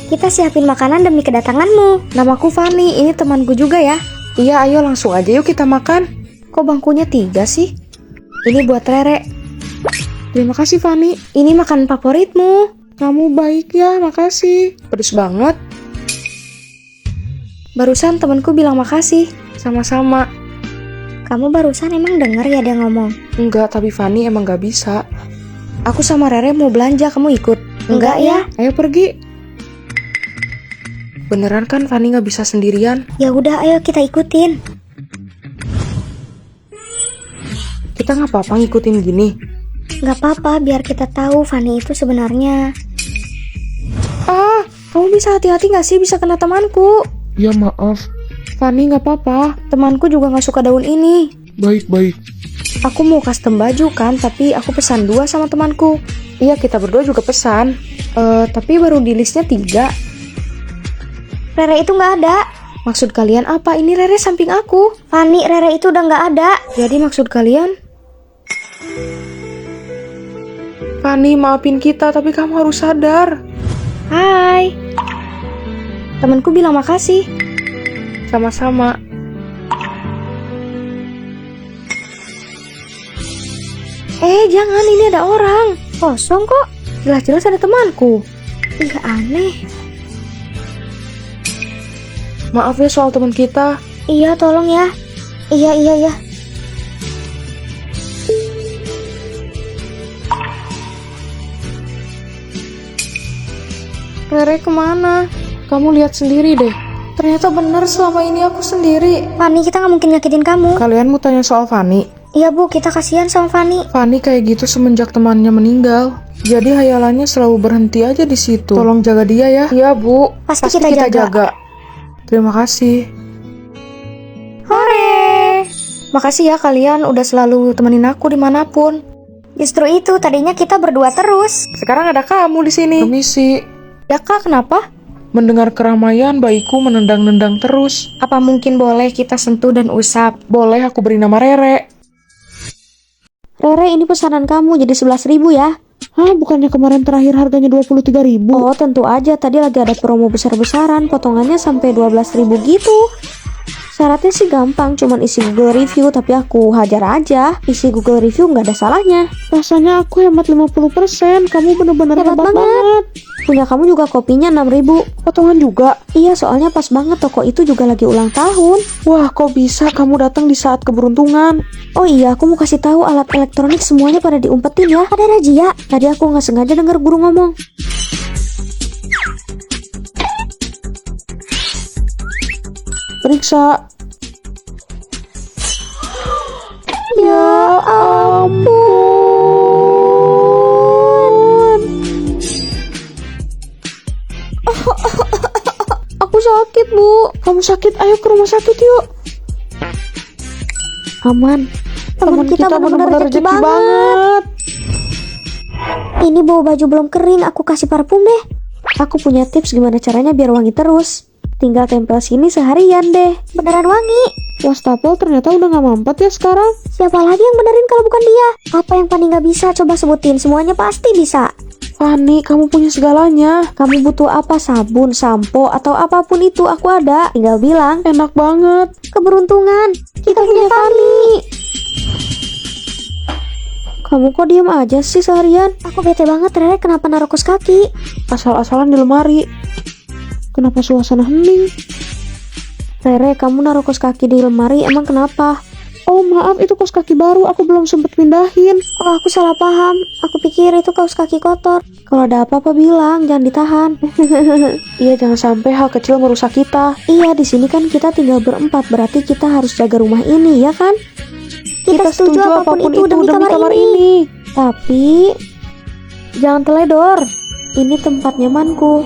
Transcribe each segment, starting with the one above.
Kita siapin makanan demi kedatanganmu. Namaku Fanny, ini temanku juga ya. Iya, ayo langsung aja yuk kita makan. Kok bangkunya 3 sih? Ini buat Rere. Terima kasih Fanny. Ini makanan favoritmu. Kamu baik ya, makasih. Pedes banget. Barusan temanku bilang makasih. Sama-sama. Kamu barusan emang denger ya dia ngomong? Enggak, tapi Fanny emang gak bisa. Aku sama Rere mau belanja, kamu ikut? Enggak ya? Ayo pergi. Beneran kan Fanny gak bisa sendirian? Ya udah, ayo kita ikutin. Kita gak apa-apa ngikutin gini. Gak apa-apa, biar kita tahu Fanny itu sebenarnya. Kamu bisa hati-hati gak sih, bisa kena temanku? Ya maaf, Fanny gak apa-apa, temanku juga gak suka daun ini. baik-baik. Aku mau custom baju kan, tapi aku pesan 2 sama temanku. Iya, kita berdua juga pesan. Tapi baru di listnya 3. Rere itu gak ada. Maksud kalian apa? Ini Rere samping aku. Fanny, Rere itu udah gak ada. Jadi maksud kalian? Fanny, maafin kita, tapi kamu harus sadar. Hai. Temanku bilang makasih. Sama-sama. Jangan, ini ada orang. Kosong kok. Jelas-jelas ada temanku. Ih, aneh. Maaf ya soal teman kita. Iya, tolong ya. Iya. Rere kemana? Kamu lihat sendiri deh. Ternyata benar selama ini aku sendiri. Fanny, kita gak mungkin nyakitin kamu. Kalian mau tanya soal Fanny? Iya bu, kita kasihan sama Fanny. Fanny kayak gitu semenjak temannya meninggal. Jadi hayalannya selalu berhenti aja di situ. Tolong jaga dia ya. Iya bu. Pasti kita jaga. Terima kasih. Hore. Makasih ya kalian udah selalu temenin aku dimanapun. Justru itu, tadinya kita berdua terus. Sekarang ada kamu di sini. Permisi. Ya kak, kenapa? Mendengar keramaian, bayiku menendang-nendang terus. Apa mungkin boleh kita sentuh dan usap? Boleh, aku beri nama Rere. Rere, ini pesanan kamu jadi 11.000 ya. Hah, bukannya kemarin terakhir harganya 23.000? Oh, tentu aja, tadi lagi ada promo besar-besaran, potongannya sampai 12.000 gitu. Syaratnya sih gampang, cuman isi Google Review, tapi aku hajar aja. Isi Google Review nggak ada salahnya. Rasanya aku hemat 50%, kamu bener-bener hebat banget. Punya kamu juga kopinya 6.000. Potongan juga? Iya, soalnya pas banget toko itu juga lagi ulang tahun. Wah, kok bisa kamu datang di saat keberuntungan? Oh iya, aku mau kasih tahu alat elektronik semuanya pada diumpetin ya. Ada razia. Tadi aku nggak sengaja dengar guru ngomong. Periksa. Ya ampun. Aku sakit, Bu. Kamu sakit? Ayo ke rumah sakit yuk. Aman. Teman kita benar-benar rezeki banget. Ini bau baju belum kering, aku kasih parfum deh. Aku punya tips gimana caranya biar wangi terus. Tinggal tempel sini seharian deh. Beneran wangi. Wastafel ternyata udah gak mampet ya sekarang. Siapa lagi yang benerin kalau bukan dia? Apa yang Fanny gak bisa? Coba sebutin. Semuanya pasti bisa. Fanny, kamu punya segalanya. Kamu butuh apa? Sabun, sampo, atau apapun itu aku ada. Tinggal bilang. Enak banget. Keberuntungan. Kita punya Fanny. Kamu kok diem aja sih seharian? Aku bete banget, Rere kenapa naruh kos kaki? Asal-asalan di lemari. Kenapa suasana hening? Rere, kamu naruh kos kaki di lemari, emang kenapa? Oh maaf, itu kos kaki baru, aku belum sempet pindahin. Oh, aku salah paham. Aku pikir itu kaos kaki kotor. Kalau ada apa-apa bilang, jangan ditahan. Iya, jangan sampai hal kecil merusak kita. Iya, di sini kan kita tinggal berempat, berarti kita harus jaga rumah ini, ya kan? Kita setuju apapun itu demi kamar ini. Tapi jangan teledor. Ini tempat nyamanku.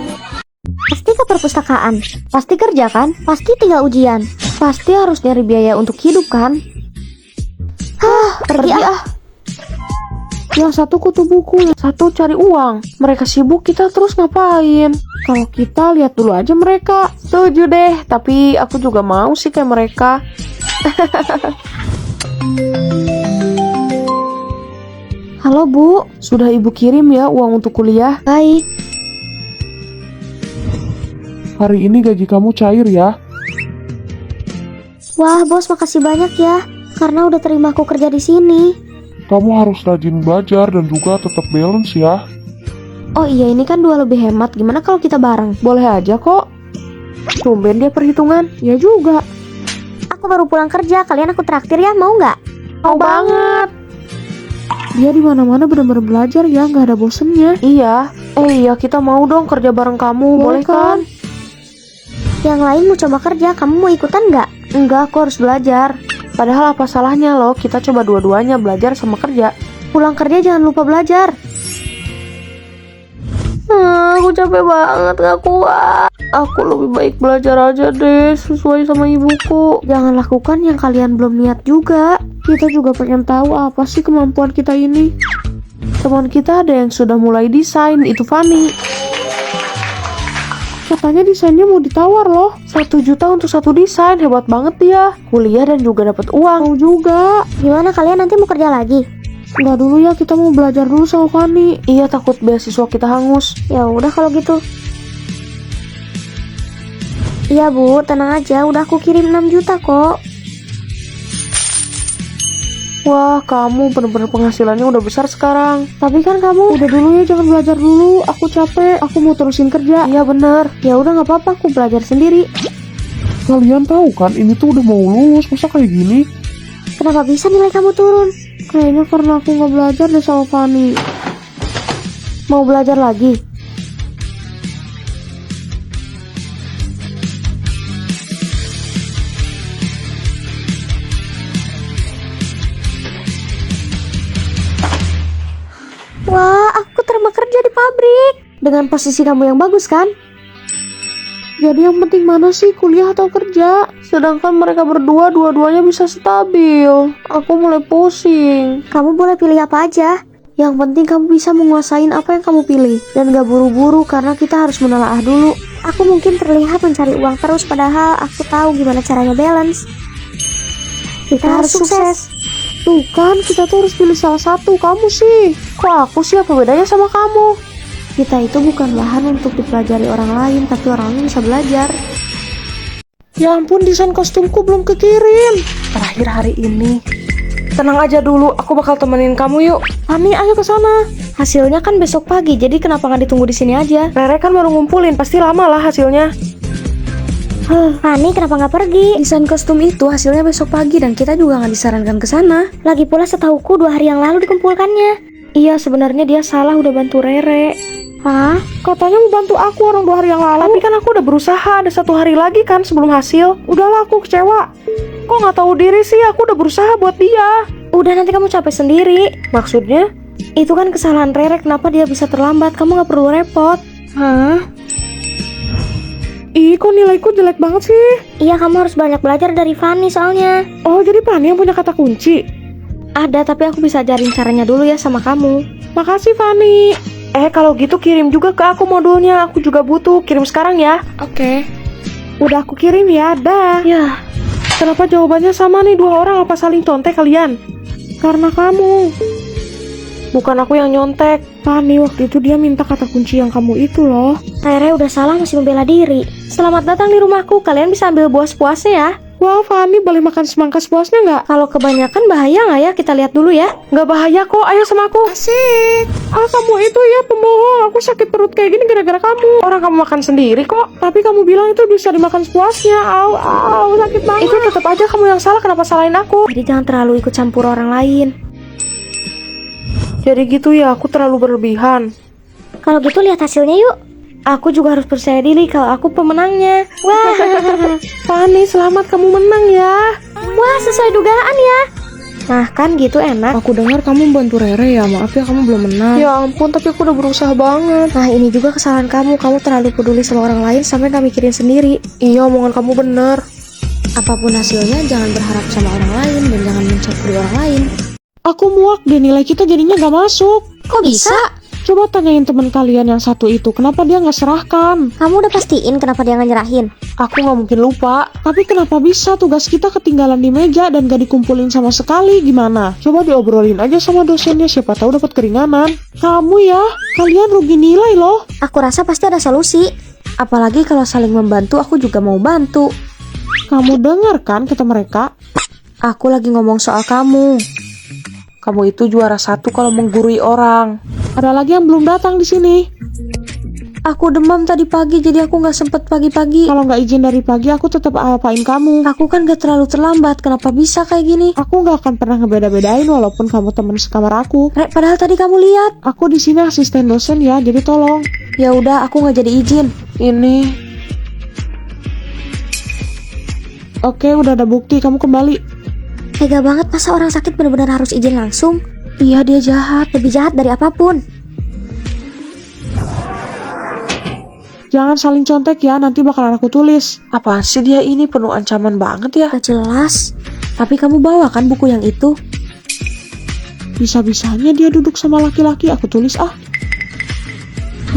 Pasti ke perpustakaan, pasti kerja kan, pasti tinggal ujian, pasti harus nyari biaya untuk hidup kan. Pergi ah. Yang satu kutu buku, yang satu cari uang. Mereka sibuk, kita terus ngapain? Kalau kita lihat dulu aja mereka. Setuju deh, tapi aku juga mau sih kayak mereka. Halo Bu, sudah ibu kirim ya uang untuk kuliah? baik. Hari ini gaji kamu cair ya. Wah, bos, makasih banyak ya. Karena udah terima aku kerja di sini. Kamu harus rajin belajar dan juga tetap balance ya. Oh iya, ini kan 2 lebih hemat. Gimana kalau kita bareng? Boleh aja kok. Tumben dia perhitungan. Ya juga. Aku baru pulang kerja, kalian aku traktir ya, mau nggak? Mau banget. Dia di mana-mana benar-benar belajar ya, nggak ada bosennya. Iya. Iya, kita mau dong kerja bareng kamu. Boleh kan? Yang lain mau coba kerja, kamu mau ikutan nggak? Enggak, aku harus belajar. Padahal apa salahnya loh, kita coba dua-duanya belajar sama kerja. Pulang kerja jangan lupa belajar. Aku capek banget, gak kuat. Aku lebih baik belajar aja deh, sesuai sama ibuku. Jangan lakukan yang kalian belum niat juga. Kita juga pengen tahu apa sih kemampuan kita ini. Teman kita ada yang sudah mulai desain, itu Fanny. Katanya desainnya mau ditawar loh, 1 juta untuk 1 desain, hebat banget dia. Kuliah dan juga dapat uang. Mau juga. Gimana, kalian nanti mau kerja lagi? Enggak dulu ya, kita mau belajar dulu sama Fanny. Iya, takut beasiswa kita hangus. Ya udah kalau gitu. Iya Bu, tenang aja, udah aku kirim 6 juta kok. Wah, kamu bener-bener penghasilannya udah besar sekarang. Tapi kan kamu Udah dulu ya, jangan belajar dulu. Aku capek, aku mau terusin kerja. Iya bener. ya udah nggak apa-apa, aku belajar sendiri. Kalian tahu kan ini tuh udah mau lulus, masa kayak gini? Kenapa bisa nilai kamu turun? Kayaknya karena aku nggak belajar deh sama Fanny. Mau belajar lagi? Wah, aku terima kerja di pabrik. Dengan posisi kamu yang bagus kan? Jadi yang penting mana sih, kuliah atau kerja? Sedangkan mereka berdua, dua-duanya bisa stabil. Aku mulai pusing. Kamu boleh pilih apa aja. Yang penting kamu bisa menguasain apa yang kamu pilih. Dan gak buru-buru karena kita harus menelaah dulu. Aku mungkin terlihat mencari uang terus, padahal aku tahu gimana caranya balance. Kita harus sukses. Tuh kan, kita tuh harus pilih salah satu. Kamu sih. Kok aku sih, apa bedanya sama kamu? Kita itu bukan bahan untuk dipelajari orang lain, tapi orang lain bisa belajar. Ya ampun, desain kostumku belum kekirim. Terakhir hari ini. Tenang aja dulu, aku bakal temenin kamu yuk. Fanny, ayo ke sana. Hasilnya kan besok pagi, jadi kenapa nggak ditunggu di sini aja? Rere kan baru ngumpulin, pasti lama lah hasilnya. Fanny, kenapa nggak pergi? Desain kostum itu hasilnya besok pagi dan kita juga nggak disarankan ke sana. Lagi pula setauku 2 hari yang lalu dikumpulkannya. Iya, sebenarnya dia salah udah bantu Rere. Hah? Katanya mau bantu aku orang 2 hari yang lalu. Tapi kan aku udah berusaha, ada 1 hari lagi kan sebelum hasil. Udahlah, aku kecewa. Kok nggak tahu diri sih, aku udah berusaha buat dia. Udah, nanti kamu capek sendiri. Maksudnya? Itu kan kesalahan Rere, kenapa dia bisa terlambat? Kamu nggak perlu repot. Hah? Ih, kok nilaiku jelek banget sih? Iya, kamu harus banyak belajar dari Fanny soalnya. Oh, jadi Fanny yang punya kata kunci? Ada, tapi aku bisa ajarin caranya dulu ya sama kamu. Makasih, Fanny. Kalau gitu kirim juga ke aku modulnya. Aku juga butuh. Kirim sekarang ya. Oke. Udah aku kirim ya, dah. Ya, Kenapa jawabannya sama nih 2 orang? Apa saling contek kalian? Karena kamu. Bukan aku yang nyontek. Fanny, waktu itu dia minta kata kunci yang kamu itu loh. Rere udah salah masih membela diri. Selamat datang di rumahku, kalian bisa ambil buah sepuasnya ya. Wah, Fanny, boleh makan semangka sepuasnya nggak? Kalau kebanyakan bahaya nggak ya? Kita lihat dulu ya. Nggak bahaya kok, ayo sama aku. Asik. Kamu itu ya pembohong. Aku sakit perut kayak gini gara-gara kamu. Orang kamu makan sendiri kok. Tapi kamu bilang itu bisa dimakan sepuasnya. Au, sakit banget. Itu tetap aja kamu yang salah, kenapa salahin aku? Jadi jangan terlalu ikut campur orang lain. Jadi gitu ya, aku terlalu berlebihan. Kalau gitu lihat hasilnya yuk. Aku juga harus percaya diri kalau aku pemenangnya. Wah, Fanny, selamat kamu menang ya. wah sesuai dugaan ya. Nah kan gitu enak. Aku dengar kamu membantu Rere ya, maaf ya kamu belum menang. Ya ampun, tapi aku udah berusaha banget. Nah ini juga kesalahan kamu. Kamu terlalu peduli sama orang lain sampai gak mikirin sendiri. Iya, omongan kamu bener. Apapun hasilnya jangan berharap sama orang lain dan jangan mencampuri orang lain. Aku muak deh, nilai kita jadinya gak masuk. Kok bisa? Coba tanyain teman kalian yang satu itu, kenapa dia nggak serahkan? Kamu udah pastiin kenapa dia nggak nyerahin? Aku nggak mungkin lupa. Tapi kenapa bisa tugas kita ketinggalan di meja dan gak dikumpulin sama sekali? Gimana? Coba diobrolin aja sama dosennya, siapa tahu dapat keringanan. Kamu ya, kalian rugi nilai loh. Aku rasa pasti ada solusi. Apalagi kalau saling membantu, aku juga mau bantu. Kamu dengar kan kata mereka? Aku lagi ngomong soal kamu. Kamu itu juara 1 kalau menggurui orang. Ada lagi yang belum datang di sini. Aku demam tadi pagi, jadi aku nggak sempet pagi-pagi. Kalau nggak izin dari pagi, aku tetap apain kamu. Aku kan gak terlalu terlambat, kenapa bisa kayak gini? Aku nggak akan pernah ngebeda-bedain walaupun kamu teman sekamar aku. Rek, padahal tadi kamu lihat. Aku di sini asisten dosen ya, jadi tolong. Ya udah, aku nggak jadi izin. Ini. Oke, udah ada bukti, kamu kembali. Tega banget, masa orang sakit benar-benar harus izin langsung? Iya, dia jahat, lebih jahat dari apapun. Jangan saling contek ya, nanti bakalan aku tulis. Apaan sih dia ini, penuh ancaman banget ya? Gak jelas. Tapi kamu bawa kan buku yang itu? Bisa-bisanya dia duduk sama laki-laki, aku tulis ah.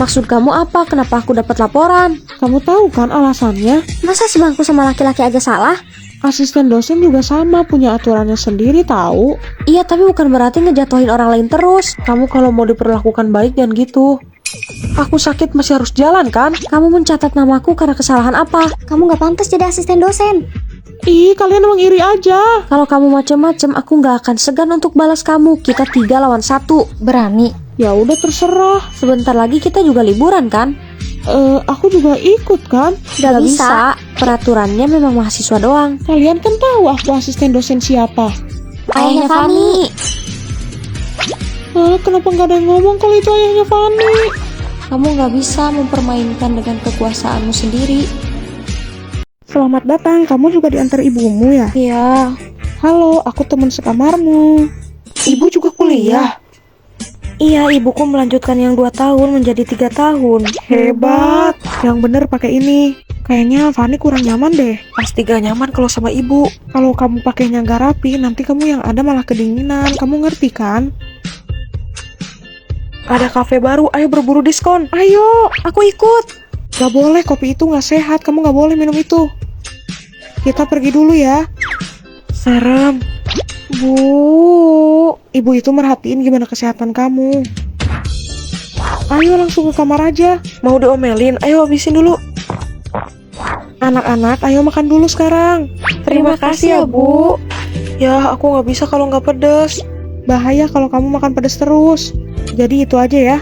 Maksud kamu apa? Kenapa aku dapat laporan? Kamu tahu kan alasannya? Masa sebangku sama laki-laki aja salah? Asisten dosen juga sama, punya aturannya sendiri tahu. Iya, tapi bukan berarti ngejatuhin orang lain terus. Kamu kalau mau diperlakukan baik jangan gitu. Aku sakit masih harus jalan kan? Kamu mencatat namaku karena kesalahan apa? Kamu gak pantas jadi asisten dosen. Ih, kalian emang iri aja. Kalau kamu macem-macem, aku gak akan segan untuk balas kamu. Kita 3 lawan 1. Berani? Ya udah terserah. Sebentar lagi kita juga liburan kan? Aku juga ikut kan? Gak bisa. Peraturannya memang mahasiswa doang. Kalian kan tahu aku asisten dosen siapa? Ayahnya Fani. Kenapa nggak ada yang ngomong kalau itu ayahnya Fani? Kamu gak bisa mempermainkan dengan kekuasaanmu sendiri. Selamat datang, kamu juga diantar ibumu ya? Iya. Halo, aku teman sekamarmu. Ibu juga kuliah? Iya, ibuku melanjutkan yang 2 tahun menjadi 3 tahun. Hebat. Yang bener pakai ini. Kayaknya Fani kurang nyaman deh. Pasti gak nyaman kalau sama ibu. Kalau kamu pakainya gak rapi, nanti kamu yang ada malah kedinginan. Kamu ngerti kan? Ada kafe baru, ayo berburu diskon. Ayo, Aku ikut. gak boleh, kopi itu gak sehat. Kamu gak boleh minum itu. Kita pergi dulu ya. Serem. Bu, ibu itu merhatiin gimana kesehatan kamu. Ayo langsung ke kamar aja. Mau diomelin, ayo habisin dulu. Anak-anak, ayo makan dulu sekarang. Terima kasih ya, Bu. Ya, aku gak bisa kalau gak pedes. Bahaya kalau kamu makan pedes terus. Jadi itu aja ya.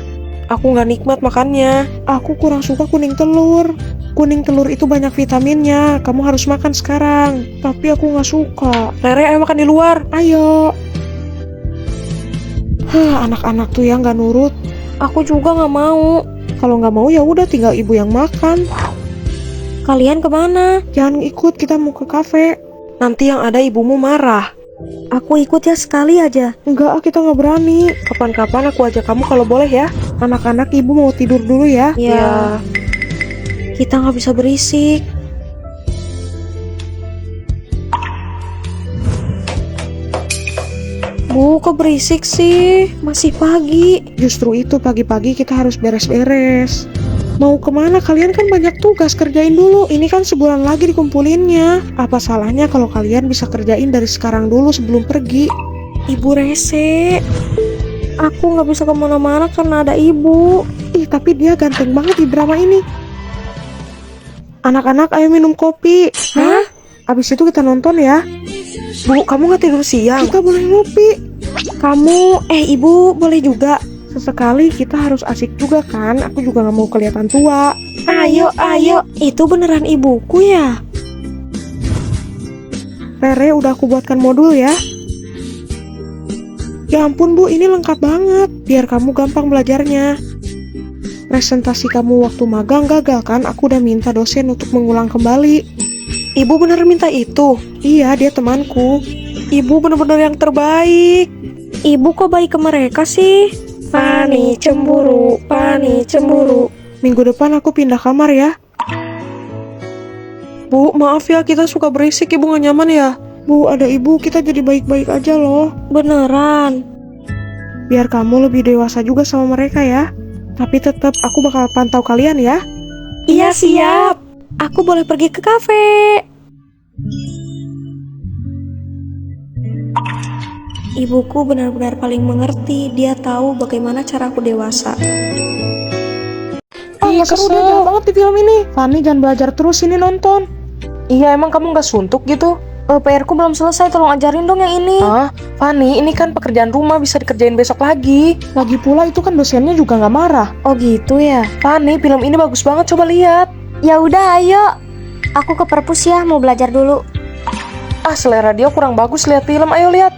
Aku gak nikmat makannya. Aku kurang suka kuning telur. Kuning telur itu banyak vitaminnya. Kamu harus makan sekarang. Tapi aku gak suka. Rere, ayo makan di luar. Ayo. Anak-anak tuh yang gak nurut. Aku juga gak mau. Kalau gak mau ya udah tinggal ibu yang makan. Kalian kemana? Jangan ikut, kita mau ke kafe. Nanti yang ada ibumu marah. Aku ikut ya, sekali aja. Enggak, kita nggak berani. Kapan-kapan aku ajak kamu kalau boleh ya. Anak-anak ibu mau tidur dulu ya. Ya. Kita nggak bisa berisik. Bu, kok berisik sih? Masih pagi. Justru itu pagi-pagi kita harus beres-beres. Mau kemana? Kalian kan banyak tugas, kerjain dulu. Ini kan sebulan lagi dikumpulinnya. Apa salahnya kalau kalian bisa kerjain dari sekarang dulu sebelum pergi? Ibu rese. Aku nggak bisa kemana-mana karena ada ibu. Ih, tapi dia ganteng banget di drama ini. Anak-anak, ayo minum kopi. Hah? Abis itu kita nonton ya. Bu, kamu nggak tidur siang? Kita boleh ngopi. Kamu, ibu boleh juga. Sesekali kita harus asik juga kan. Aku juga nggak mau kelihatan tua. Ayo. Itu beneran ibuku ya? Rere, udah aku buatkan modul ya. Ya ampun Bu, ini lengkap banget. Biar kamu gampang belajarnya. Presentasi kamu waktu magang gagal kan? Aku udah minta dosen untuk mengulang kembali. Ibu bener minta itu? Iya, dia temanku. Ibu bener-bener yang terbaik. Ibu kok baik ke mereka sih? Fani cemburu. Minggu depan aku pindah kamar ya. Bu, maaf ya, kita suka berisik, ibu gak nyaman ya? Bu, ada ibu, kita jadi baik-baik aja loh. Beneran. Biar kamu lebih dewasa juga sama mereka ya. Tapi tetap aku bakal pantau kalian ya. Iya, siap. Aku boleh pergi ke kafe. Ibuku benar-benar paling mengerti. Dia tahu bagaimana cara aku dewasa. Ih, nggak seru kesel. deh, jahat banget di film ini. Fanny jangan belajar terus ini nonton. Iya, emang kamu nggak suntuk gitu? PR ku belum selesai, tolong ajarin dong yang ini. Ah, Fanny, ini kan pekerjaan rumah bisa dikerjain besok lagi. Lagi pula itu kan dosennya juga nggak marah. Oh gitu ya. Fanny, film ini bagus banget, coba lihat. Ya udah, ayo. Aku ke perpus ya, mau belajar dulu. Ah, selera dia kurang bagus lihat film, ayo lihat.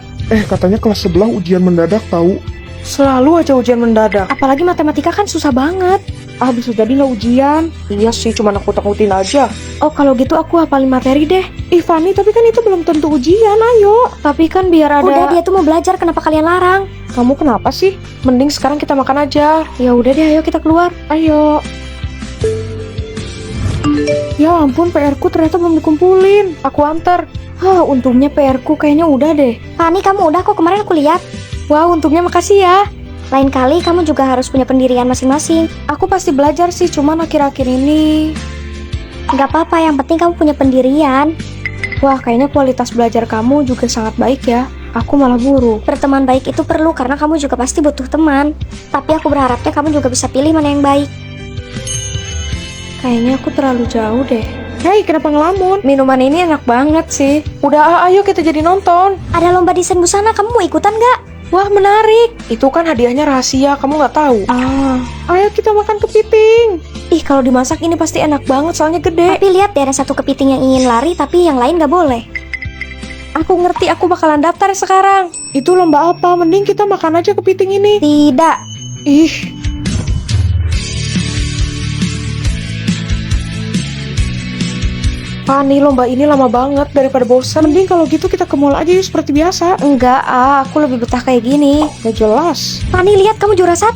Katanya kelas sebelah ujian mendadak tahu. Selalu aja ujian mendadak. Apalagi matematika kan susah banget. Bisa jadi nggak ujian. Iya sih, cuma nakut-nakutin aja. Oh kalau gitu aku hafalin materi deh. Fanny, tapi kan itu belum tentu ujian, ayo. Tapi kan biar ada. Udah, dia tuh mau belajar, kenapa kalian larang? Kamu kenapa sih? Mending sekarang kita makan aja. Ya udah deh, ayo kita keluar. Ayo. Ya ampun, PR-ku ternyata belum dikumpulin. Aku antar. Untungnya PR ku kayaknya udah deh. Fanny, kamu udah kok, kemarin aku lihat. Wah, untungnya makasih ya. Lain kali kamu juga harus punya pendirian masing-masing. Aku pasti belajar sih, cuman akhir-akhir ini. Gak apa-apa, yang penting kamu punya pendirian. Wah, kayaknya kualitas belajar kamu juga sangat baik ya. Aku malah buruk. Berteman baik itu perlu karena kamu juga pasti butuh teman. Tapi aku berharapnya kamu juga bisa pilih mana yang baik. Kayaknya aku terlalu jauh deh. Hei, kenapa ngelamun? Minuman ini enak banget sih. Udah, ayo kita jadi nonton. Ada lomba desain busana, kamu mau ikutan gak? Wah, menarik. Itu kan hadiahnya rahasia, kamu nggak tahu. Ayo kita makan kepiting. Ih, kalau dimasak ini pasti enak banget, soalnya gede. Tapi lihat deh, ada satu kepiting yang ingin lari tapi yang lain gak boleh. Aku ngerti, aku bakalan daftar sekarang. Itu lomba apa? Mending kita makan aja kepiting ini. Tidak. Ih, Fanny, lomba ini lama banget daripada bosan. mending kalau gitu kita ke mall aja yuk seperti biasa. Enggak, aku lebih betah kayak gini. Gak jelas. Fanny, lihat kamu juara 1.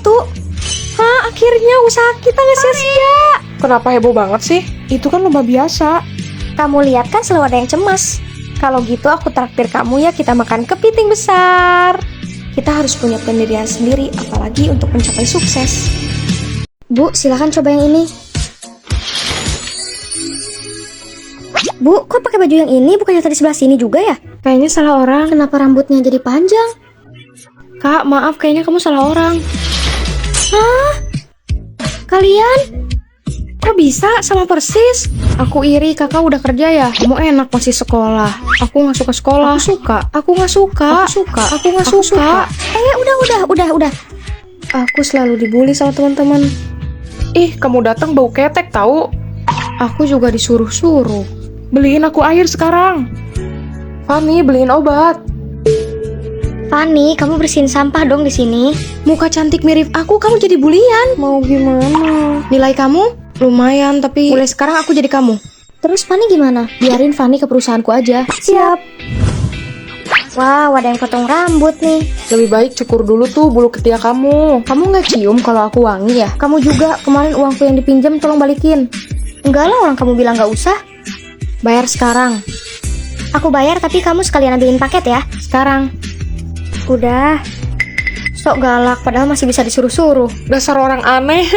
Akhirnya usaha kita nggak sia-sia. Kenapa heboh banget sih? Itu kan lomba biasa. Kamu lihat kan selalu ada yang cemas. Kalau gitu aku traktir kamu ya, kita makan kepiting besar. Kita harus punya pendirian sendiri, apalagi untuk mencapai sukses. Bu, silakan coba yang ini. Bu, kok pakai baju yang ini? Bukannya tadi sebelah sini juga ya? Kayaknya salah orang. Kenapa rambutnya jadi panjang? Kak, maaf, kayaknya kamu salah orang. Kalian? Kok bisa sama persis? Aku iri, kakak udah kerja ya. Kamu enak masih sekolah. Aku nggak suka sekolah. Aku suka. Aku nggak suka. Aku suka. Aku nggak suka. Udah. Aku selalu dibully sama teman-teman. Ih, kamu datang bau ketek tahu? Aku juga disuruh-suruh. Beliin aku air sekarang. Fanny, beliin obat. Fanny, kamu bersihin sampah dong di sini. Muka cantik mirip aku, kamu jadi bulian. Mau gimana? Nilai kamu? Lumayan, tapi mulai sekarang aku jadi kamu. Terus Fanny gimana? Biarin Fanny ke perusahaanku aja. Siap. Wow, ada yang potong rambut nih. Lebih baik cukur dulu tuh bulu ketiak kamu. Kamu nggak cium kalau aku wangi ya? Kamu juga, kemarin uangku yang dipinjam tolong balikin. Enggak lah, orang kamu bilang gak usah. Bayar sekarang. Aku bayar tapi kamu sekalian ambilin paket ya. Sekarang. Udah. Sok galak, padahal masih bisa disuruh-suruh. Dasar orang aneh.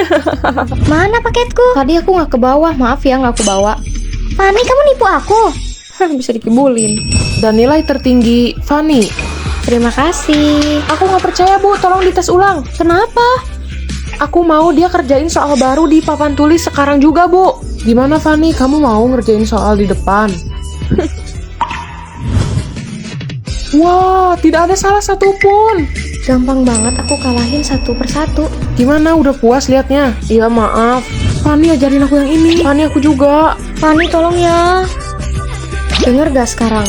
Mana paketku? Tadi aku nggak ke bawah, maaf ya nggak aku bawa. Fanny, kamu nipu aku. Bisa dikibulin. Dan nilai tertinggi, Fanny. Terima kasih. Aku nggak percaya bu, tolong dites ulang. Kenapa? Aku mau dia kerjain soal baru di papan tulis sekarang juga bu. Gimana Fanny, kamu mau ngerjain soal di depan? Wah, tidak ada salah satupun. Gampang banget aku kalahin satu persatu. Gimana, udah puas liatnya? Iya maaf. Fanny, ajarin aku yang ini. Fanny, aku juga. Fanny, tolong ya. Dengar gak sekarang?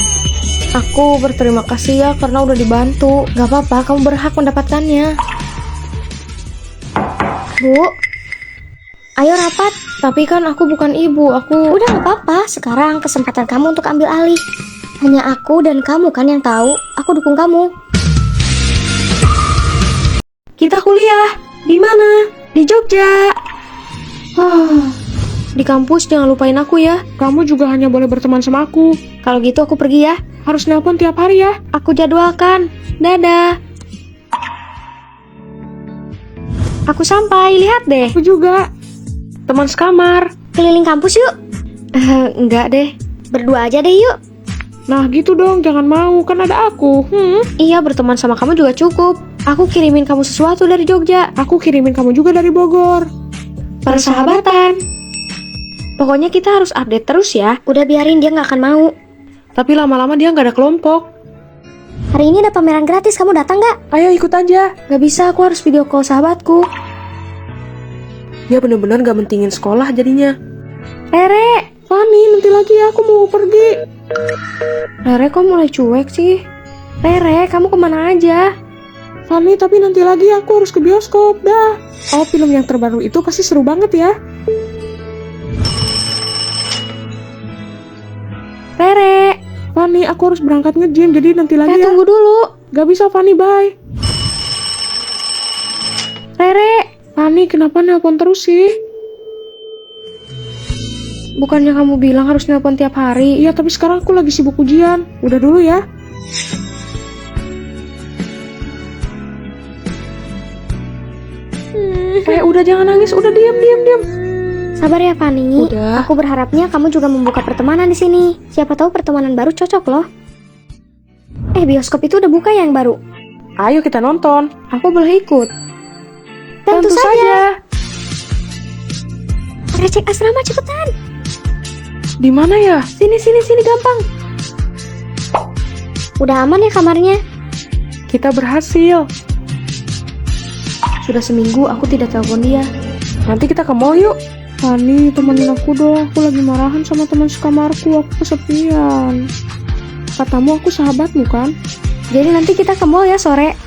Aku berterima kasih ya karena udah dibantu. Gak apa-apa, kamu berhak mendapatkannya. Bu, ayo rapat. Tapi kan aku bukan ibu, aku... Udah gak apa-apa, sekarang kesempatan kamu untuk ambil alih. Hanya aku dan kamu kan yang tahu. Aku dukung kamu. Kita kuliah. Di mana? Di Jogja. Di kampus jangan lupain aku ya. Kamu juga hanya boleh berteman sama aku. Kalau gitu aku pergi ya. Harus nelpon tiap hari ya. Aku jadwalkan. Dadah. Aku sampai, lihat deh. Aku juga. Teman sekamar. Keliling kampus yuk. Enggak deh. Berdua aja deh yuk. Nah gitu dong, jangan mau, kan ada aku. Iya, berteman sama kamu juga cukup. Aku kirimin kamu sesuatu dari Jogja. Aku kirimin kamu juga dari Bogor. persahabatan. Pokoknya kita harus update terus ya. Udah biarin, dia nggak akan mau. Tapi lama-lama dia nggak ada kelompok. Hari ini ada pameran gratis, kamu datang nggak? Ayo ikut aja. Nggak bisa, aku harus video call sahabatku. Dia bener-bener gak mentingin sekolah jadinya. Rere, Fanny, nanti lagi ya, aku mau pergi. Rere kok mulai cuek sih? Rere, kamu kemana aja? Fanny, tapi nanti lagi aku harus ke bioskop, dah. Oh, film yang terbaru itu pasti seru banget ya. Rere, Fanny, aku harus berangkat nge-gym, jadi nanti lagi ya. tunggu dulu. Gak bisa, Fanny, bye. Rere, Fanny, kenapa nelpon terus sih? bukannya kamu bilang harus nelpon tiap hari? Iya, tapi sekarang aku lagi sibuk ujian. Udah dulu ya. Udah jangan nangis, udah diam. Sabar ya Fanny. Udah. Aku berharapnya kamu juga membuka pertemanan di sini. Siapa tahu pertemanan baru cocok loh. Bioskop itu udah buka ya yang baru? Ayo kita nonton. Aku boleh ikut? Tentu saja. Ada cek asrama, cepetan. Di mana ya? Sini gampang. Udah aman ya kamarnya? Kita berhasil. Sudah seminggu aku tidak telepon dia. Nanti kita ke mall yuk. Fanny, temenin aku dong. Aku lagi marahan sama teman sekamarku. Aku kesepian. Katamu aku sahabatmu kan? Jadi nanti kita ke mall ya sore.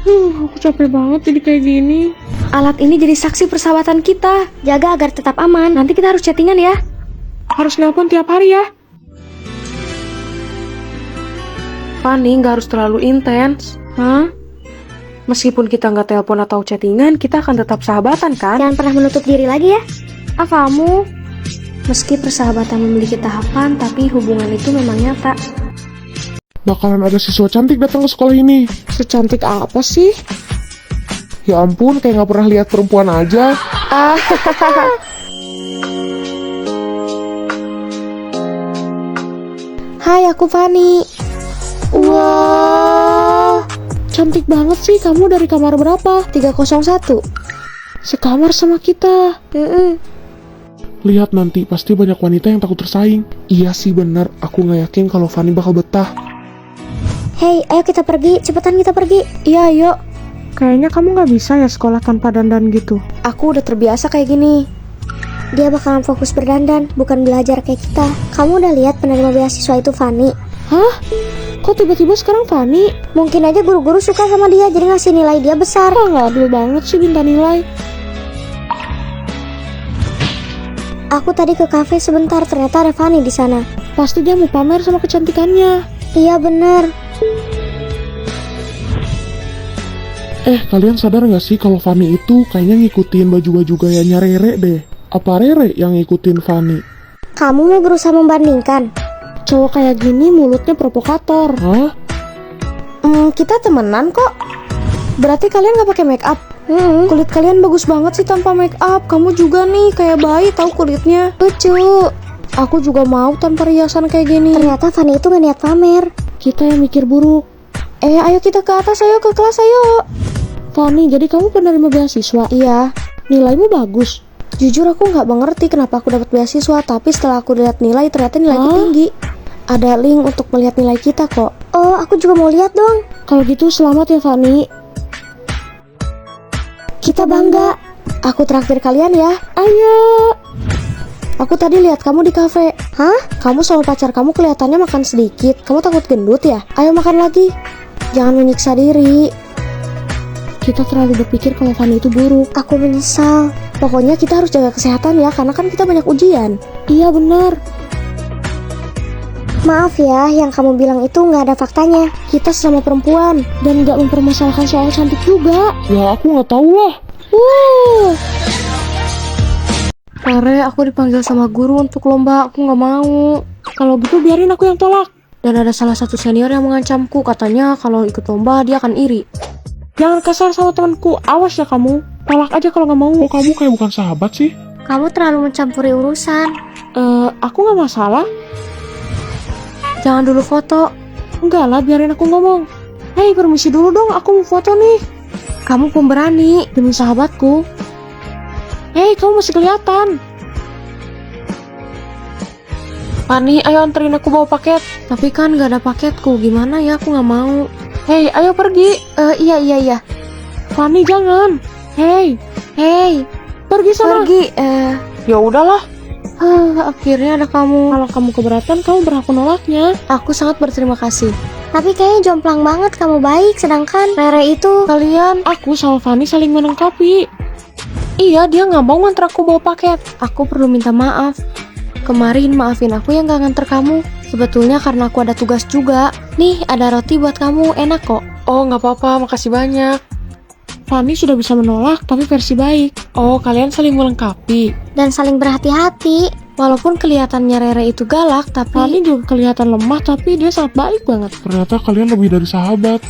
Aku capek banget jadi kayak gini. Alat ini jadi saksi persahabatan kita. Jaga agar tetap aman. Nanti kita harus chattingan ya. Harus nelpon tiap hari ya. Fanny, gak harus terlalu intens. Hah? Meskipun kita nggak telepon atau chattingan, kita akan tetap sahabatan kan? Jangan pernah menutup diri lagi ya. Kamu? Meski persahabatan memiliki tahapan, tapi hubungan itu memang nyata. Bakalan ada siswa cantik datang ke sekolah ini. Secantik apa sih? Ya ampun, kayak gak pernah lihat perempuan aja. Hai, aku Fanny. Wah, cantik banget sih. Kamu dari kamar berapa? 301. Sekamar sama kita. Lihat nanti, pasti banyak wanita yang takut tersaing. Iya sih bener, aku gak yakin kalau Fanny bakal betah. Hei, ayo kita pergi. Cepetan kita pergi. Iya, yuk. Kayaknya kamu nggak bisa ya sekolah tanpa dandan gitu. Aku udah terbiasa kayak gini. Dia bakalan fokus berdandan, bukan belajar kayak kita. Kamu udah lihat penerima beasiswa itu Fanny? Hah? Kok tiba-tiba sekarang Fanny? Mungkin aja guru-guru suka sama dia, jadi ngasih nilai dia besar. Nggak adil banget sih minta nilai. Aku tadi ke kafe sebentar, ternyata ada Fanny di sana. Pasti dia mau pamer sama kecantikannya. Iya bener. Kalian sadar gak sih kalau Fanny itu kayaknya ngikutin baju-baju gayanya Rere deh. Apa Rere yang ngikutin Fanny? Kamu mau berusaha membandingkan? Cowok kayak gini mulutnya provokator. Hah? Kita temenan kok. Berarti kalian nggak pakai make up? Kulit kalian bagus banget sih tanpa make up. Kamu juga nih kayak bayi tahu kulitnya. Lucu. Aku juga mau tanpa riasan kayak gini. Ternyata Fanny itu gak niat pamer. Kita yang mikir buruk. Ayo kita ke atas, ayo ke kelas, ayo. Fanny, jadi kamu penerima beasiswa? Iya. Nilaimu bagus. Jujur aku nggak mengerti kenapa aku dapat beasiswa, tapi setelah aku lihat nilai, ternyata nilaiku tinggi. Ada link untuk melihat nilai kita kok. Oh, aku juga mau lihat dong. Kalau gitu selamat ya Fanny. Kita bangga. Aku traktir kalian ya. Ayo. Aku tadi lihat kamu di kafe. Hah? Kamu sama pacar kamu kelihatannya makan sedikit. Kamu takut gendut ya? Ayo makan lagi. Jangan menyiksa diri. Kita terlalu berpikir kalau Fanny itu buruk. Aku menyesal. Pokoknya kita harus jaga kesehatan ya, karena kan kita banyak ujian. Iya benar. Maaf ya, yang kamu bilang itu nggak ada faktanya. Kita sesama perempuan dan nggak mempermasalahkan soal cantik juga. Ya aku nggak tahu lah. Rere, aku dipanggil sama guru untuk lomba. Aku nggak mau. Kalau gitu biarin aku yang tolak. Dan ada salah satu senior yang mengancamku. Katanya kalau ikut lomba dia akan iri. Jangan kasar sama temanku, awas ya kamu. Tolak aja kalau nggak mau. Kok kamu kayak bukan sahabat sih? Kamu terlalu mencampuri urusan. Aku nggak masalah. Jangan dulu foto. Enggak lah, biarin aku ngomong. Hei, permisi dulu dong, aku mau foto nih. Kamu pemberani demi sahabatku. Hei, kamu masih kelihatan. Fanny, ayo anterin aku bawa paket. Tapi kan gak ada paketku, gimana ya, aku gak mau. Hei, ayo pergi. Iya. Fanny, jangan. Hei, pergi sana. Pergi. Ya udahlah. Akhirnya ada kamu. Kalau kamu keberatan, kamu berhak menolaknya. Aku sangat berterima kasih. Tapi kayaknya jomplang banget, kamu baik. Sedangkan Rere itu... Aku sama Fanny saling melengkapi. Iya, dia gak mau nganter aku bawa paket. Aku perlu minta maaf. Kemarin maafin aku yang gak nganter kamu. Sebetulnya karena aku ada tugas juga. Nih, ada roti buat kamu, enak kok. Oh, gak apa-apa, makasih banyak. Fanny sudah bisa menolak, tapi versi baik. Oh, kalian saling melengkapi. Dan saling berhati-hati. Walaupun kelihatannya Rere itu galak, tapi Fanny juga kelihatan lemah, tapi dia sangat baik banget. Ternyata kalian lebih dari sahabat.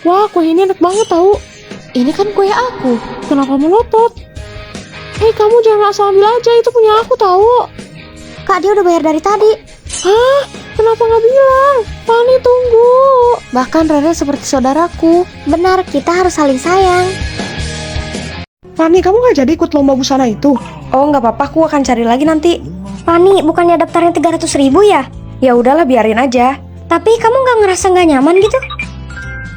Wah, kue ini enak banget tau. Ini kan kue aku. Kenapa melotot? Hei, kamu jangan asal ambil aja, itu punya aku tahu. Kak, dia udah bayar dari tadi. Hah? Kenapa nggak bilang? Fanny, tunggu. Bahkan Rere seperti saudaraku. Benar, kita harus saling sayang. Fanny, kamu nggak jadi ikut lomba busana itu? Oh, nggak apa-apa, aku akan cari lagi nanti. Fanny, bukannya daftarnya 300.000 ya? Ya udahlah, biarin aja. Tapi kamu nggak ngerasa nggak nyaman gitu?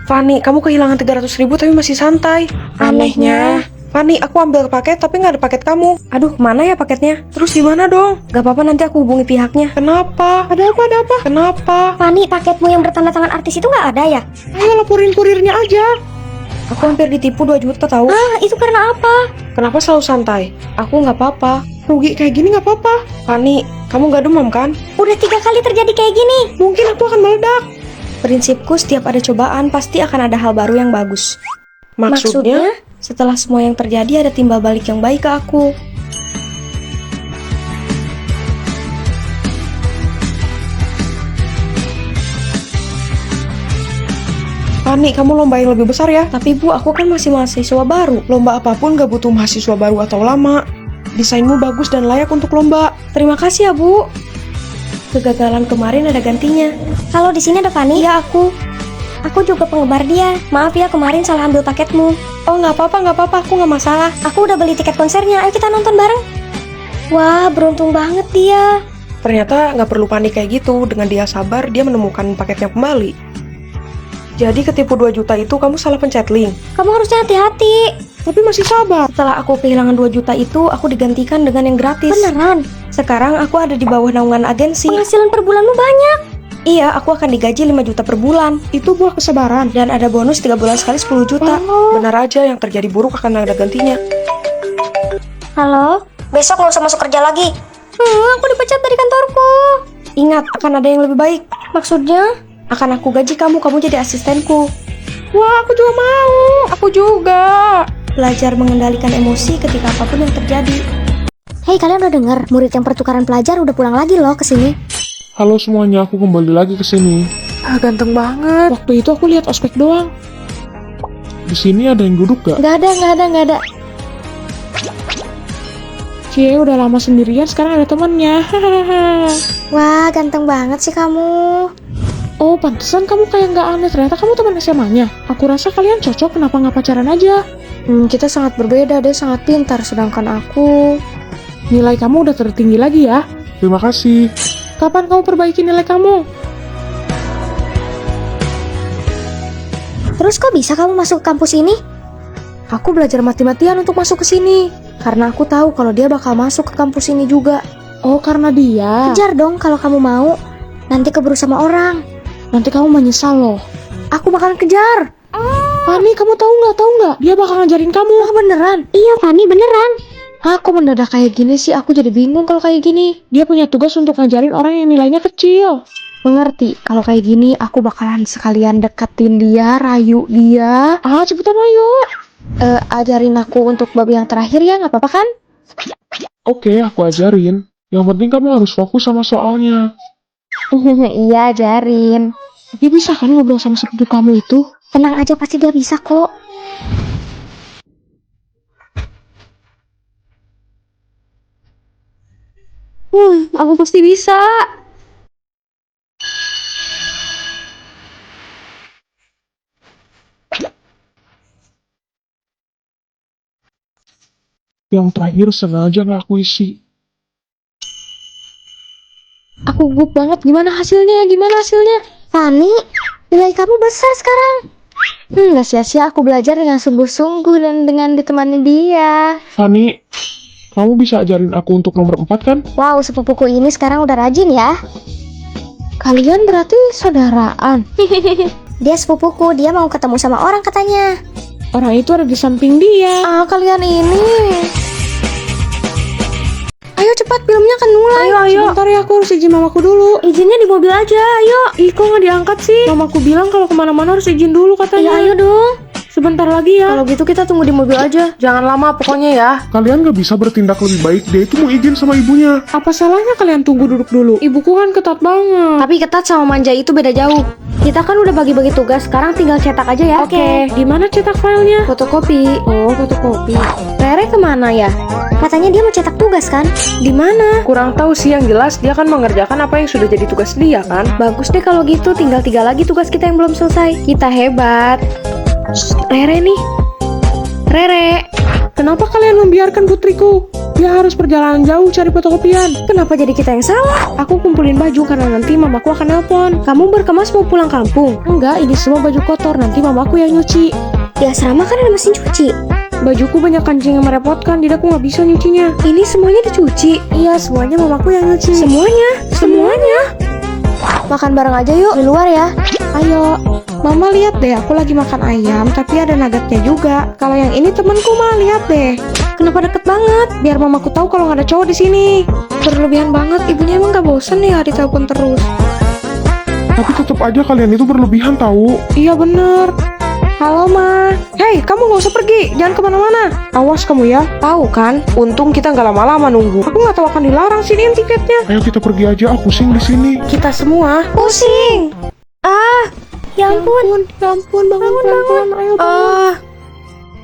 Fanny, kamu kehilangan 300.000 tapi masih santai. Anehnya. Fanny, aku ambil paket tapi nggak ada paket kamu. Aduh, mana ya paketnya? Terus gimana dong? Gak apa-apa, nanti aku hubungi pihaknya. Kenapa? Ada apa? Kenapa? Fanny, paketmu yang bertanda tangan artis itu nggak ada ya? Ayo laporin kurirnya aja. Aku hampir ditipu 2 juta tahu. Ah, itu karena apa? Kenapa selalu santai? Aku nggak apa-apa. Rugi kayak gini nggak apa-apa. Fanny, kamu nggak demam kan? Udah 3 kali terjadi kayak gini. Mungkin aku akan meledak. Prinsipku, setiap ada cobaan pasti akan ada hal baru yang bagus. Maksudnya? Setelah semua yang terjadi ada timbal balik yang baik ke aku. Fanny, kamu lomba yang lebih besar ya. Tapi Bu, aku kan masih mahasiswa baru. Lomba apapun gak butuh mahasiswa baru atau lama. Desainmu bagus dan layak untuk lomba. Terima kasih ya Bu. Kegagalan kemarin ada gantinya. Kalau di sini ada Fanny. Iya, aku. Aku juga penggemar dia. Maaf ya kemarin salah ambil paketmu. Oh, nggak apa-apa, aku nggak masalah. Aku udah beli tiket konsernya, ayo kita nonton bareng. Wah, beruntung banget dia. Ternyata nggak perlu panik kayak gitu. Dengan dia sabar, dia menemukan paketnya kembali. Jadi ketipu 2 juta itu kamu salah pencet link. Kamu harusnya hati-hati. Tapi masih sabar. Setelah aku kehilangan 2 juta itu, aku digantikan dengan yang gratis. Beneran? Sekarang aku ada di bawah naungan agensi. Penghasilan per bulanmu banyak. Iya, aku akan digaji 5 juta per bulan. Itu buah kesabaran. Dan ada bonus 3 bulan sekali 10 juta. Benar aja, yang terjadi buruk akan ada gantinya. Halo? Besok nggak usah masuk kerja lagi. Aku dipecat dari kantorku. Ingat, akan ada yang lebih baik. Maksudnya? Akan aku gaji kamu jadi asistenku. Wah, aku juga mau. Aku juga. Belajar mengendalikan emosi ketika apapun yang terjadi. Hei, kalian udah dengar? Murid yang pertukaran pelajar udah pulang lagi loh ke sini. Halo semuanya, aku kembali lagi ke sini. Ganteng banget. Waktu itu aku lihat ospek doang. Di sini ada yang duduk gak? Nggak ada. Cie, udah lama sendirian, sekarang ada temannya. Wah, ganteng banget sih kamu. Oh, pantesan kamu kayak nggak aneh. Ternyata kamu teman SMA-nya. Aku rasa kalian cocok, kenapa nggak pacaran aja? Kita sangat berbeda, dia sangat pintar. Sedangkan aku... Nilai kamu udah tertinggi lagi ya. Terima kasih. Kapan kamu perbaiki nilai kamu? Terus kok bisa kamu masuk ke kampus ini? Aku belajar mati-matian untuk masuk ke sini. Karena aku tahu kalau dia bakal masuk ke kampus ini juga. Oh, karena dia. Kejar dong kalau kamu mau. Nanti keburu sama orang. Nanti kamu menyesal loh. Aku bakalan kejar. Fanny, kamu tahu nggak? Dia bakal ngajarin kamu. Oh, beneran? Iya, Fanny, beneran. Aku mendadak kayak gini sih, aku jadi bingung kalau kayak gini. Dia punya tugas untuk ngajarin orang yang nilainya kecil. Mengerti, kalau kayak gini aku bakalan sekalian deketin dia, rayu dia. Cepetan ayo. Ajarin aku untuk bab yang terakhir ya, nggak apa-apa kan? Oke, aku ajarin. Yang penting kamu harus fokus sama soalnya. Iya, ajarin. Dia bisa kan ngobrol sama sepupu kamu itu? Tenang aja, pasti dia bisa kok. Aku pasti bisa. Yang terakhir sengaja nggak aku isi. Aku gugup banget. Gimana hasilnya? Fani, nilai kamu besar sekarang. Gak sia-sia aku belajar dengan sungguh-sungguh dan dengan ditemani dia. Fani, kamu bisa ajarin aku untuk nomor 4 kan? Wow, sepupuku ini sekarang udah rajin ya. Kalian berarti saudaraan. Dia sepupuku, dia mau ketemu sama orang katanya. Orang itu ada di samping dia. Kalian ini. Ayo cepat, filmnya akan mulai. Ayo. Sebentar ya, aku harus izin mamaku dulu. Izinnya di mobil aja, ayo. Ih, kok nggak diangkat sih? Mamaku bilang kalau kemana-mana harus izin dulu katanya. Ya ayo dong. Sebentar lagi ya. Kalau gitu kita tunggu di mobil aja. Jangan lama pokoknya ya. Kalian nggak bisa bertindak lebih baik. Dia itu mau izin sama ibunya. Apa salahnya kalian tunggu duduk dulu? Ibuku kan ketat banget. Tapi ketat sama manja itu beda jauh. Kita kan udah bagi-bagi tugas, sekarang tinggal cetak aja ya. Oke, gimana cetak filenya? Fotokopi. Oh, fotokopi. Rere kemana ya? Katanya dia mau cetak tugas kan? Di mana? Kurang tahu sih, yang jelas dia kan mengerjakan apa yang sudah jadi tugas dia kan. Bagus deh kalau gitu, tinggal 3 lagi tugas kita yang belum selesai. Kita hebat. Shh, Rere nih. Rere, Kenapa kalian membiarkan putriku? Dia harus perjalanan jauh cari fotokopian. kenapa jadi kita yang salah? Aku kumpulin baju karena nanti mamaku akan nelpon. Kamu berkemas mau pulang kampung? Enggak, ini semua baju kotor, nanti mamaku yang nyuci. Di asrama kan ada mesin cuci. Bajuku banyak kancing yang merepotkan, jadi aku nggak bisa nyucinya. Ini semuanya dicuci. Iya, semuanya mamaku yang nyuci. Semuanya. Makan bareng aja yuk di luar ya. Ayo, mama lihat deh, aku lagi makan ayam, tapi ada nuggetnya juga. Kalau yang ini temanku mah, lihat deh. Kenapa deket banget? Biar mamaku tahu kalau nggak ada cowok di sini. Berlebihan banget, ibunya emang nggak bosen ya ditelepon terus. Tapi tetap aja kalian itu berlebihan tahu. Iya bener. Halo ma. Hei, kamu nggak usah pergi, jangan kemana-mana. Awas kamu ya. Tahu kan? Untung kita nggak lama-lama nunggu. Aku nggak tahu akan dilarang siniin tiketnya. Ayo kita pergi aja, aku pusing di sini. Kita semua. Pusing. Ya ampun. Ya ampun, bangun pelan-pelan. Ayo bangun.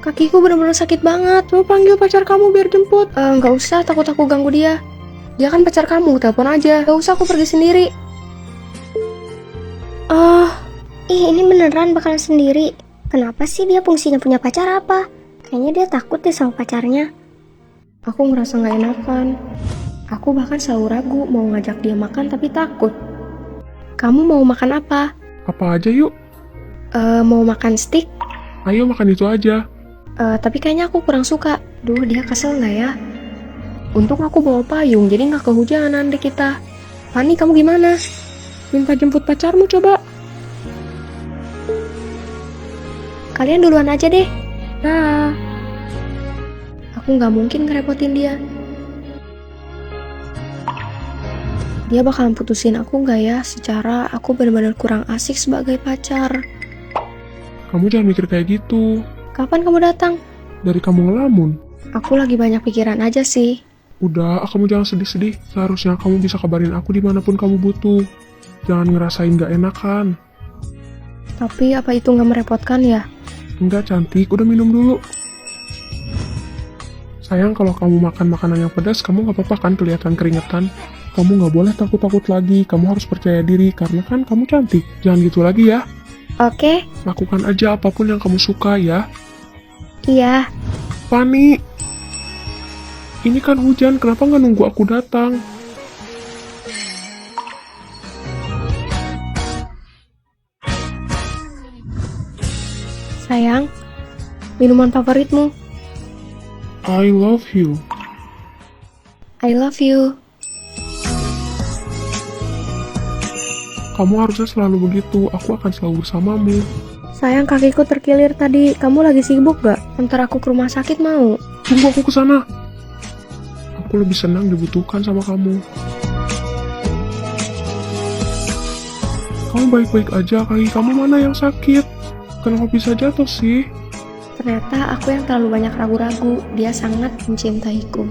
Kakiku bener-bener sakit banget. Coba panggil pacar kamu biar jemput. Nggak usah, takut aku ganggu dia. Dia kan pacar kamu, telepon aja. Nggak usah, aku pergi sendiri. Ini beneran bakalan sendiri. Kenapa sih dia fungsinya punya pacar apa? Kayaknya dia takut deh sama pacarnya. Aku ngerasa nggak enakan. Aku bahkan selalu ragu mau ngajak dia makan tapi takut. Kamu mau makan apa? Apa aja yuk? Mau makan steak? Ayo makan itu aja. Tapi kayaknya aku kurang suka. Duh, dia kesel nggak ya? Untung aku bawa payung, jadi nggak kehujanan deh kita. Fani, kamu gimana? Minta jemput pacarmu coba. Kalian duluan aja deh. Nah, Aku nggak mungkin ngerepotin dia. dia bakalan putusin aku nggak ya? Secara aku benar-benar kurang asik sebagai pacar. Kamu jangan mikir kayak gitu. Kapan kamu datang? Dari kamu ngelamun. Aku lagi banyak pikiran aja sih. Udah, kamu jangan sedih-sedih. Seharusnya kamu bisa kabarin aku dimanapun kamu butuh. Jangan ngerasain gak enakan. Tapi apa itu nggak merepotkan ya? Enggak cantik, udah minum dulu. Sayang, kalau kamu makan makanan yang pedas, kamu gak apa-apa kan kelihatan keringetan. Kamu gak boleh takut-takut lagi, kamu harus percaya diri, karena kan kamu cantik. Jangan gitu lagi ya. Oke. Lakukan aja apapun yang kamu suka ya. Iya. Fani, ini kan hujan, kenapa gak nunggu aku datang? Sayang, minuman favoritmu. I love you. I love you. Kamu harusnya selalu begitu, aku akan selalu bersamamu. Sayang, kakiku terkilir tadi. Kamu lagi sibuk gak? Ntar aku ke rumah sakit mau. Tunggu aku kesana. Aku lebih senang dibutuhkan sama kamu. Kamu baik-baik aja, kaki kamu mana yang sakit? Kenapa bisa jatuh sih? Ternyata aku yang terlalu banyak ragu-ragu. Dia sangat mencintaiku.